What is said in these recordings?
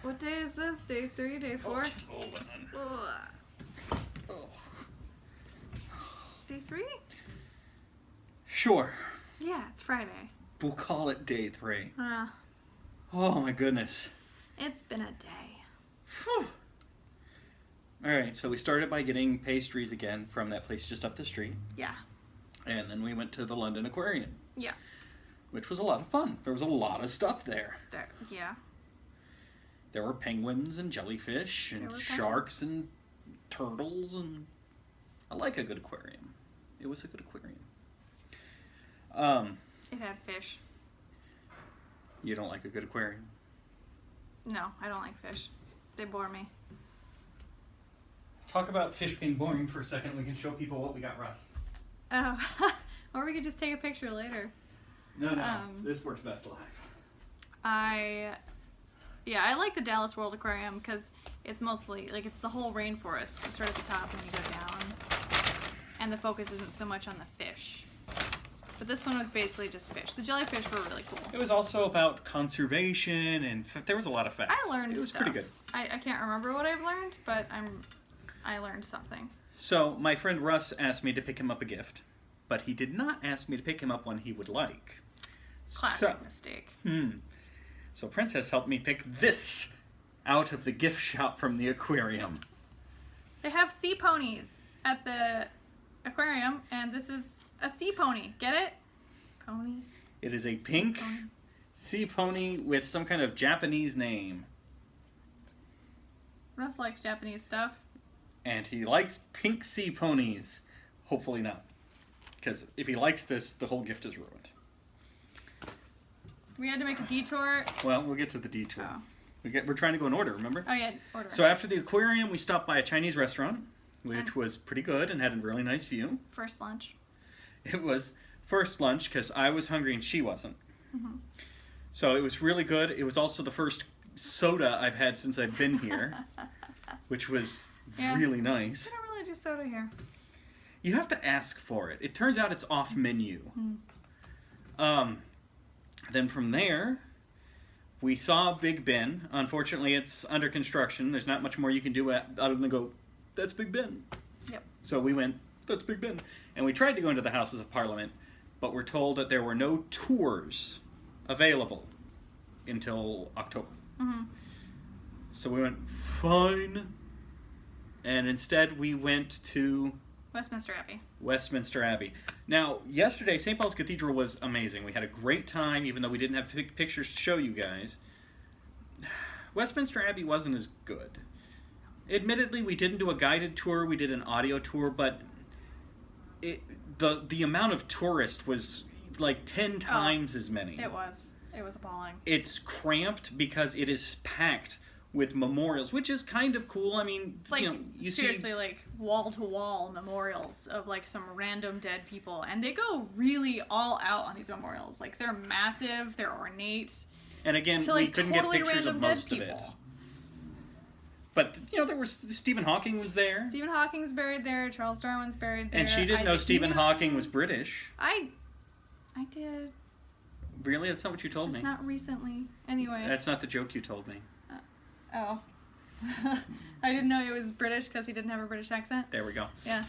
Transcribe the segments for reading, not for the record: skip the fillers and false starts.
What day is this? Day 3, day 4? Oh, hold on. Oh. Day 3? Sure. Yeah, it's Friday. We'll call it day 3. Uh, Oh my goodness. it's been a day. Whew. Alright, so we started by getting pastries again from that place just up the street. Yeah. And then we went to the London Aquarium. Yeah. Which was a lot of fun. There was a lot of stuff there. Yeah. There were penguins and jellyfish and sharks and turtles, and I like a good aquarium. It was a good aquarium. It had fish. You don't like a good aquarium? No, I don't like fish. They bore me. Talk about fish being boring for a second. We can show people what we got, Russ. Oh, or we could just take a picture later. No, this works best live. I like the Dallas World Aquarium because it's mostly, like, it's the whole rainforest. You start at the top and you go down. And the focus isn't so much on the fish. But this one was basically just fish. The jellyfish were really cool. It was also about conservation, and there was a lot of facts. I learned stuff. It was pretty good. I can't remember what I've learned, but I learned something. So, my friend Russ asked me to pick him up a gift, but he did not ask me to pick him up one he would like. Classic mistake. So Princess helped me pick this out of the gift shop from the aquarium. They have sea ponies at the aquarium, and this is a sea pony. Get it? Pony. It is a pink sea pony with some kind of Japanese name. Russ likes Japanese stuff. And he likes pink sea ponies. Hopefully not. Because if he likes this, the whole gift is ruined. We had to make a detour. Well, we'll get to the detour. Oh. We're trying to go in order, remember? Oh, yeah, order. So after the aquarium, we stopped by a Chinese restaurant, which was pretty good and had a really nice view. First lunch. It was first lunch because I was hungry and she wasn't. Mm-hmm. So it was really good. It was also the first soda I've had since I've been here, which was really nice. We don't really do soda here. You have to ask for it. It turns out it's off menu. Then from there, we saw Big Ben. Unfortunately, it's under construction. There's not much more you can do other than go, that's Big Ben. Yep. So we went, that's Big Ben. And we tried to go into the Houses of Parliament, but we're told that there were no tours available until October. Mm-hmm. So we went, fine. And instead we went to Westminster Abbey. Westminster Abbey. Now, yesterday, St. Paul's Cathedral was amazing. We had a great time, even though we didn't have pictures to show you guys. Westminster Abbey wasn't as good. Admittedly, we didn't do a guided tour. We did an audio tour, but the amount of tourists was like 10 times as many. It was. It was appalling. It's cramped because it is packed with memorials, which is kind of cool. I mean, like, you seriously, see, like wall-to-wall memorials of like some random dead people, and they go really all out on these memorials. Like, they're massive, they're ornate. And again, to, like, we couldn't totally get pictures of most of it. But, there was Stephen Hawking was there. Stephen Hawking's buried there, Charles Darwin's buried there. And she didn't know Stephen Hawking was British. I did. Really? That's not what you told me. Just not recently. Anyway. That's not the joke you told me. Oh. I didn't know he was British because he didn't have a British accent. There we go. Yeah.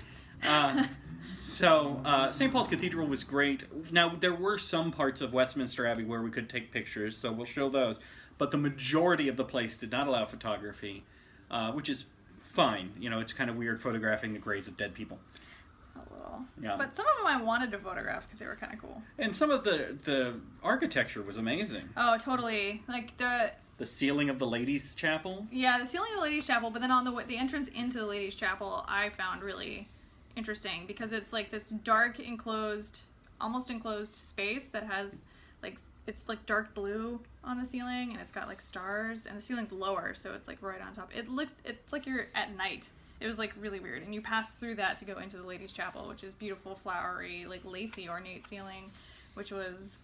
So, St. Paul's Cathedral was great. Now, there were some parts of Westminster Abbey where we could take pictures, so we'll show those. But the majority of the place did not allow photography, which is fine. It's kind of weird photographing the graves of dead people. A little. Yeah. But some of them I wanted to photograph because they were kind of cool. And some of the architecture was amazing. Oh, totally. Like the ceiling of the ladies' chapel. Yeah, the ceiling of the ladies' chapel, but then on the entrance into the ladies' chapel, I found really interesting because it's like this dark almost enclosed space that has it's like dark blue on the ceiling, and it's got like stars, and the ceiling's lower, so it's like right on top. It's like you're at night. It was like really weird, and you pass through that to go into the ladies' chapel, which is beautiful, flowery, like lacy, ornate ceiling, which was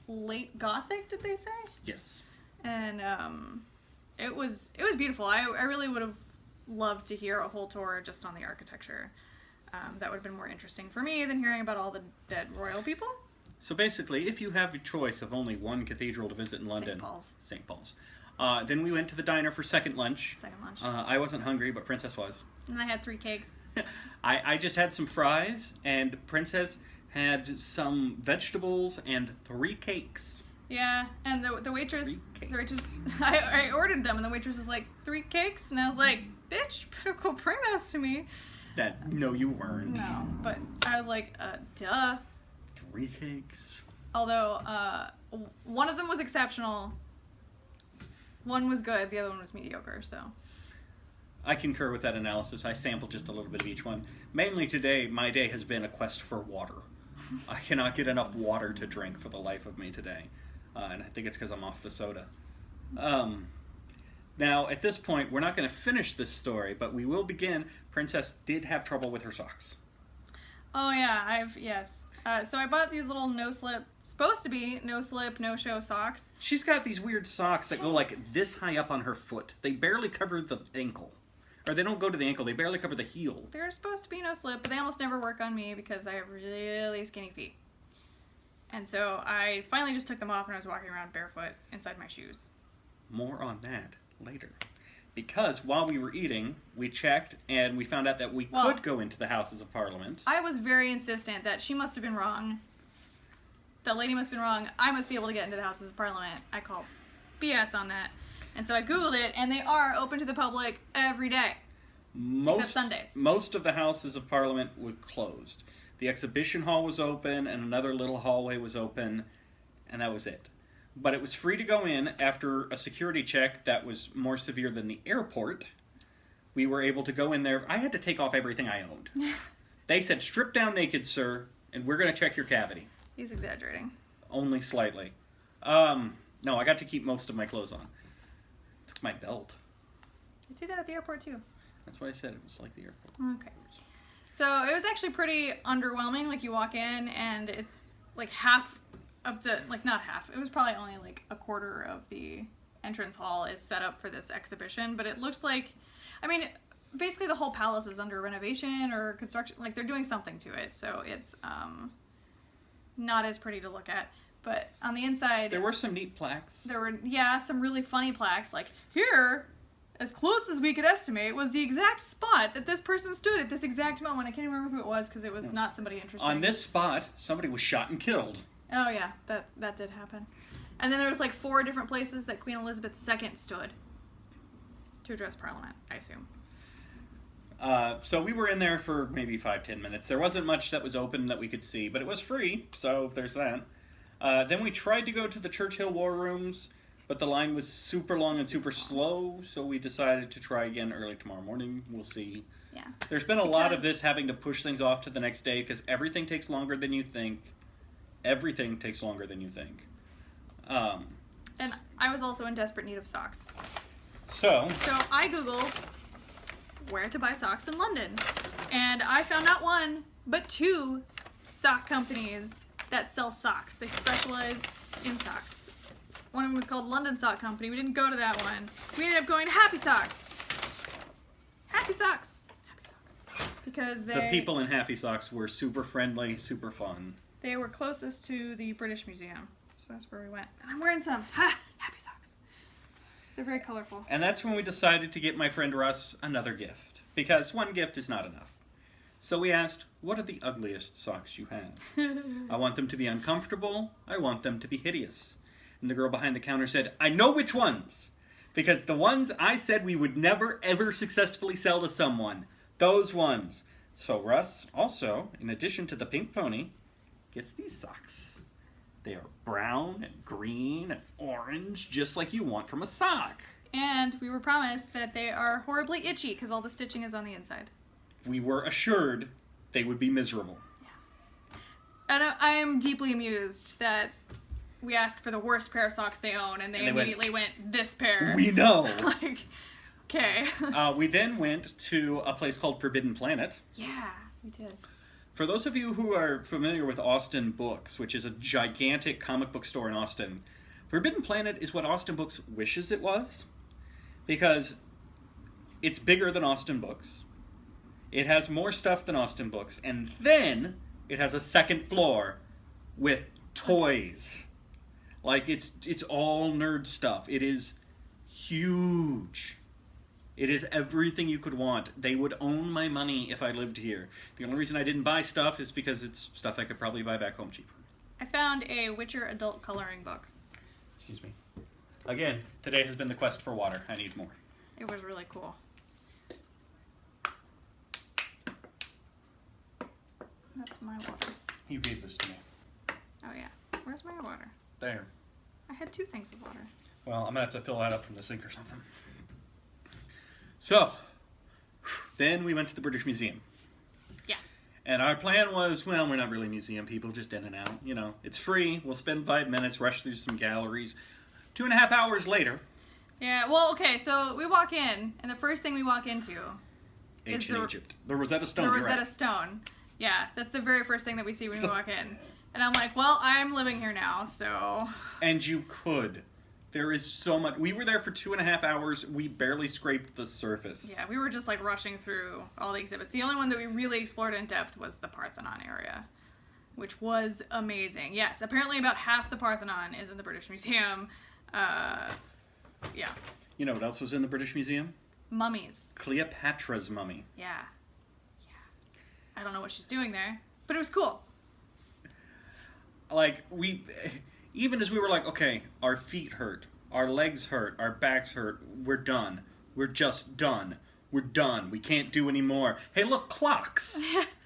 late Gothic, did they say? Yes. And it was beautiful. I really would have loved to hear a whole tour just on the architecture. That would have been more interesting for me than hearing about all the dead royal people. So basically, if you have a choice of only one cathedral to visit in London, St. Paul's. St. Paul's. Then we went to the diner for second lunch. I wasn't hungry, but Princess was. And I had 3 cakes. I just had some fries, and Princess had some vegetables and 3 cakes. Yeah, and the waitress, I ordered them, and the waitress was like, 3 cakes? And I was like, bitch, you better go bring those to me. No, you weren't. No, but I was like, duh. 3 cakes. Although, one of them was exceptional. One was good, the other one was mediocre, so. I concur with that analysis. I sampled just a little bit of each one. Mainly today, my day has been a quest for water. I cannot get enough water to drink for the life of me today. And I think it's because I'm off the soda. Now, at this point, we're not going to finish this story, but we will begin. Princess did have trouble with her socks. Oh, yeah, yes. So I bought these little supposed to be no-slip, no-show socks. She's got these weird socks that go like this high up on her foot. They barely cover the ankle. Or they don't go to the ankle, they barely cover the heel. They're supposed to be no-slip, but they almost never work on me because I have really skinny feet. And so I finally just took them off and I was walking around barefoot inside my shoes. More on that later. Because while we were eating, we checked and we found out that we could go into the Houses of Parliament. I was very insistent that she must have been wrong. The lady must have been wrong. I must be able to get into the Houses of Parliament. I call BS on that. And so I Googled it, and they are open to the public every day. Except Sundays. Most of the Houses of Parliament were closed. The exhibition hall was open, and another little hallway was open, and that was it. But it was free to go in after a security check that was more severe than the airport. We were able to go in there. I had to take off everything I owned. They said, strip down naked, sir, and we're going to check your cavity. He's exaggerating. Only slightly. No, I got to keep most of my clothes on. Took my belt. You do that at the airport, too. That's what I said. It was like the airport. Okay. So it was actually pretty underwhelming. Like, you walk in, and it's like half of the, like, not half. It was probably only like a quarter of the entrance hall is set up for this exhibition. But it looks like, I mean, basically the whole palace is under renovation or construction. Like, they're doing something to it. So it's not as pretty to look at. But on the inside... There were some neat plaques. There were, yeah, some really funny plaques. Like, here, as close as we could estimate, was the exact spot that this person stood at this exact moment. I can't even remember who it was because it was not somebody interesting. On this spot, somebody was shot and killed. Oh, yeah, that did happen. And then there was like 4 different places that Queen Elizabeth II stood to address Parliament, I assume. So we were in there for maybe 5-10 minutes. There wasn't much that was open that we could see, but it was free, so there's that. Then we tried to go to the Churchill War Rooms, but the line was super long and super slow, so we decided to try again early tomorrow morning. We'll see. Yeah. There's been a lot of this having to push things off to the next day because everything takes longer than you think. Everything takes longer than you think. And I was also in desperate need of socks. So I Googled where to buy socks in London. And I found not 1, but 2 sock companies that sell socks. They specialize in socks. One of them was called London Sock Company. We didn't go to that one. We ended up going to Happy Socks. Happy Socks. Happy Socks. Because the people in Happy Socks were super friendly, super fun. They were closest to the British Museum. So that's where we went. And I'm wearing some. Ha! Happy Socks. They're very colorful. And that's when we decided to get my friend Russ another gift. Because one gift is not enough. So we asked, what are the ugliest socks you have? I want them to be uncomfortable. I want them to be hideous. And the girl behind the counter said, I know which ones. Because the ones I said we would never, ever successfully sell to someone. Those ones. So Russ also, in addition to the pink pony, gets these socks. They are brown and green and orange, just like you want from a sock. And we were promised that they are horribly itchy because all the stitching is on the inside. We were assured they would be miserable. Yeah. And I am deeply amused that we asked for the worst pair of socks they own, and they immediately went, this pair. We know. Like, okay. We then went to a place called Forbidden Planet. Yeah, we did. For those of you who are familiar with Austin Books, which is a gigantic comic book store in Austin, Forbidden Planet is what Austin Books wishes it was. Because it's bigger than Austin Books. It has more stuff than Austin Books. And then it has a second floor with toys. Like, it's all nerd stuff. It is huge. It is everything you could want. They would own my money if I lived here. The only reason I didn't buy stuff is because it's stuff I could probably buy back home cheaper. I found a Witcher adult coloring book. Excuse me. Again, today has been the quest for water. I need more. It was really cool. That's my water. You gave this to me. Oh yeah. Where's my water? There. I had 2 things of water. Well, I'm going to have to fill that up from the sink or something. So, then we went to the British Museum. Yeah. And our plan was, well, we're not really museum people, just in and out. You know, it's free. We'll spend 5 minutes, rush through some galleries. 2.5 hours later. Yeah, well, okay, so we walk in, and the first thing we walk into Ancient Egypt. The Rosetta Stone. The you're Rosetta right. Stone. Yeah, that's the very first thing that we see when we walk in. And I'm like, well, I'm living here now, so... And you could. There is so much. We were there for 2.5 hours. We barely scraped the surface. Yeah, we were just like rushing through all the exhibits. The only one that we really explored in depth was the Parthenon area, which was amazing. Yes, apparently about half the Parthenon is in the British Museum. Yeah. You know what else was in the British Museum? Mummies. Cleopatra's mummy. Yeah. Yeah. I don't know what she's doing there, but it was cool. Like, even as we were like, okay, our feet hurt, our legs hurt, our backs hurt, we're done. We're just done. We're done. We can't do any more. Hey, look, clocks.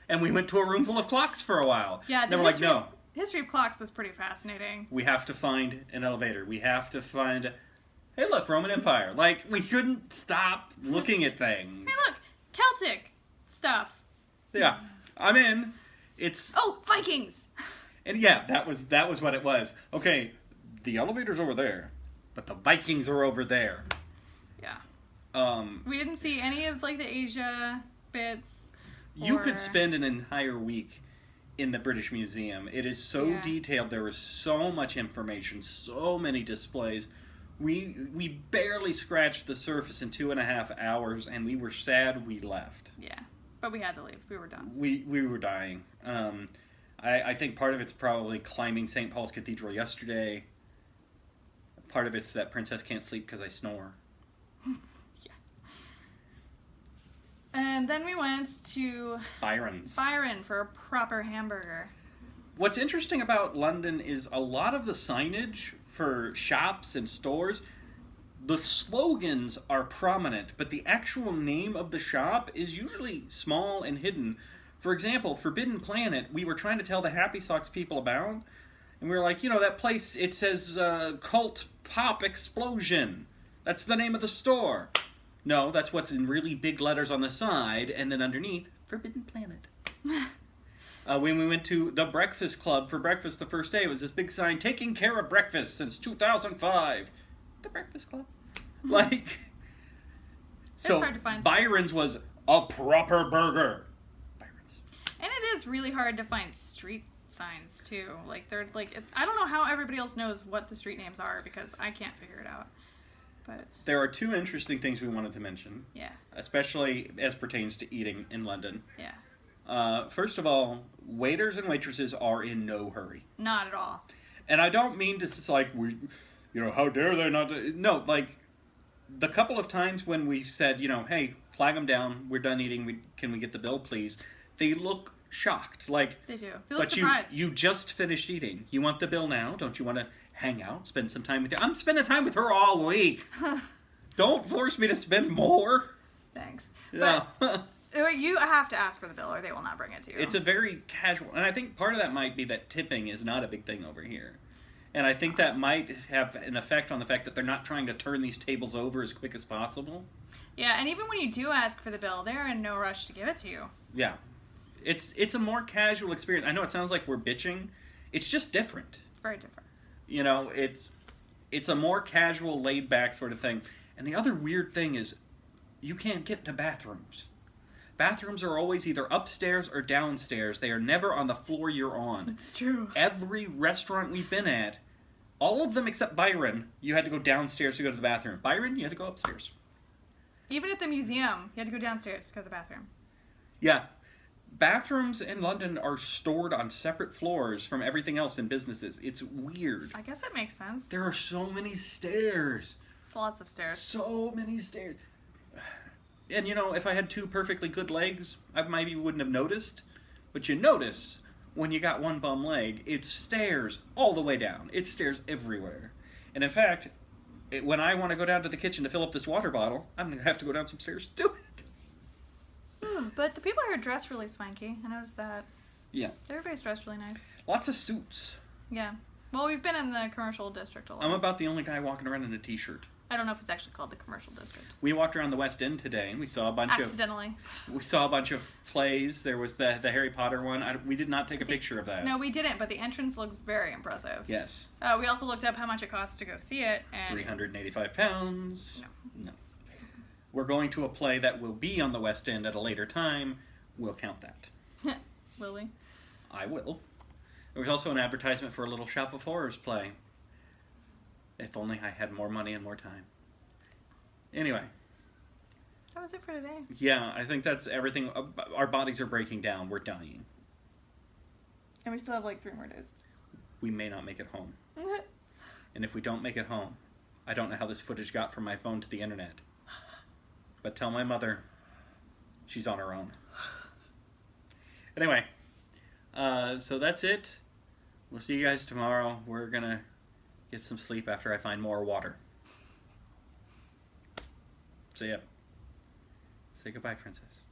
And we went to a room full of clocks for a while. Yeah, then we're like, no. History of clocks was pretty fascinating. We have to find an elevator. We have to find... Hey, look, Roman Empire. Like, we couldn't stop looking at things. Hey, look, Celtic stuff. Yeah, I'm in. It's... Oh, Vikings! And yeah, that was what it was. Okay, the elevator's over there, but the Vikings are over there. Yeah. We didn't see any of, like, the Asia bits. You could spend an entire week in the British Museum. It is so detailed. There is so much information, so many displays. We barely scratched the surface in 2.5 hours, and we were sad we left. Yeah, but we had to leave. We were done. We were dying. I think part of it's probably climbing St. Paul's Cathedral yesterday. Part of it's that Princess can't sleep because I snore. Yeah. And then we went to Byron's. Byron for a proper hamburger. What's interesting about London is a lot of the signage for shops and stores, the slogans are prominent, but the actual name of the shop is usually small and hidden. For example, Forbidden Planet, we were trying to tell the Happy Socks people about, and we were like, you know, that place, it says Cult Pop Explosion. That's the name of the store. No, that's what's in really big letters on the side, and then underneath, Forbidden Planet. When we went to the Breakfast Club for breakfast the first day, it was this big sign, taking care of breakfast since 2005. The Breakfast Club. Like, so hard to find Byron's was a proper burger. Byron's. And it is really hard to find street signs, too. Like, they're, like, I don't know how everybody else knows what the street names are, because I can't figure it out. But there are 2 interesting things we wanted to mention. Yeah. Especially as pertains to eating in London. Yeah. First of all, waiters and waitresses are in no hurry. Not at all. And I don't mean to, like, how dare they not... No, like, the couple of times when we said, hey, flag them down, we're done eating, can we get the bill, please? They look shocked. Like, they do. They look surprised. You just finished eating. You want the bill now? Don't you want to hang out, spend some time with you? I'm spending time with her all week. Don't force me to spend more. Thanks. Yeah. But you have to ask for the bill or they will not bring it to you. It's a very casual... And I think part of that might be that tipping is not a big thing over here. And I think that might have an effect on the fact that they're not trying to turn these tables over as quick as possible. Yeah, and even when you do ask for the bill, they're in no rush to give it to you. Yeah. It's a more casual experience. I know it sounds like we're bitching. It's just different. Very different. It's a more casual, laid-back sort of thing. And the other weird thing is you can't get to bathrooms. Bathrooms are always either upstairs or downstairs. They are never on the floor you're on. It's true. Every restaurant we've been at, all of them except Byron, you had to go downstairs to go to the bathroom. Byron, you had to go upstairs. Even at the museum, you had to go downstairs to go to the bathroom. Yeah. Bathrooms in London are stored on separate floors from everything else in businesses. It's weird. I guess it makes sense. There are so many stairs. Lots of stairs. So many stairs. And you know, if I had two perfectly good legs, I maybe wouldn't have noticed. But you notice when you got one bum leg, it stairs all the way down. It stairs everywhere. And in fact, when I want to go down to the kitchen to fill up this water bottle, I'm going to have to go down some stairs to do it. But the people here dress really swanky. I noticed that. Yeah. Everybody's dressed really nice. Lots of suits. Yeah. Well, we've been in the commercial district a lot. I'm about the only guy walking around in a t-shirt. I don't know if it's actually called the commercial district. We walked around the West End today, and we saw a bunch Accidentally. We saw a bunch of plays. There was the Harry Potter one. We did not take a picture of that. No, we didn't, but the entrance looks very impressive. Yes. We also looked up how much it costs to go see it, and £385. No. We're going to a play that will be on the West End at a later time. We'll count that. Will we? I will. There was also an advertisement for a Little Shop of Horrors play. If only I had more money and more time. Anyway. That was it for today. Yeah, I think that's everything. Our bodies are breaking down. We're dying. And we still have like 3 more days. We may not make it home. And if we don't make it home, I don't know how this footage got from my phone to the internet. But tell my mother she's on her own. Anyway, so that's it. We'll see you guys tomorrow. We're going to get some sleep after I find more water. See ya. Say goodbye, Princess.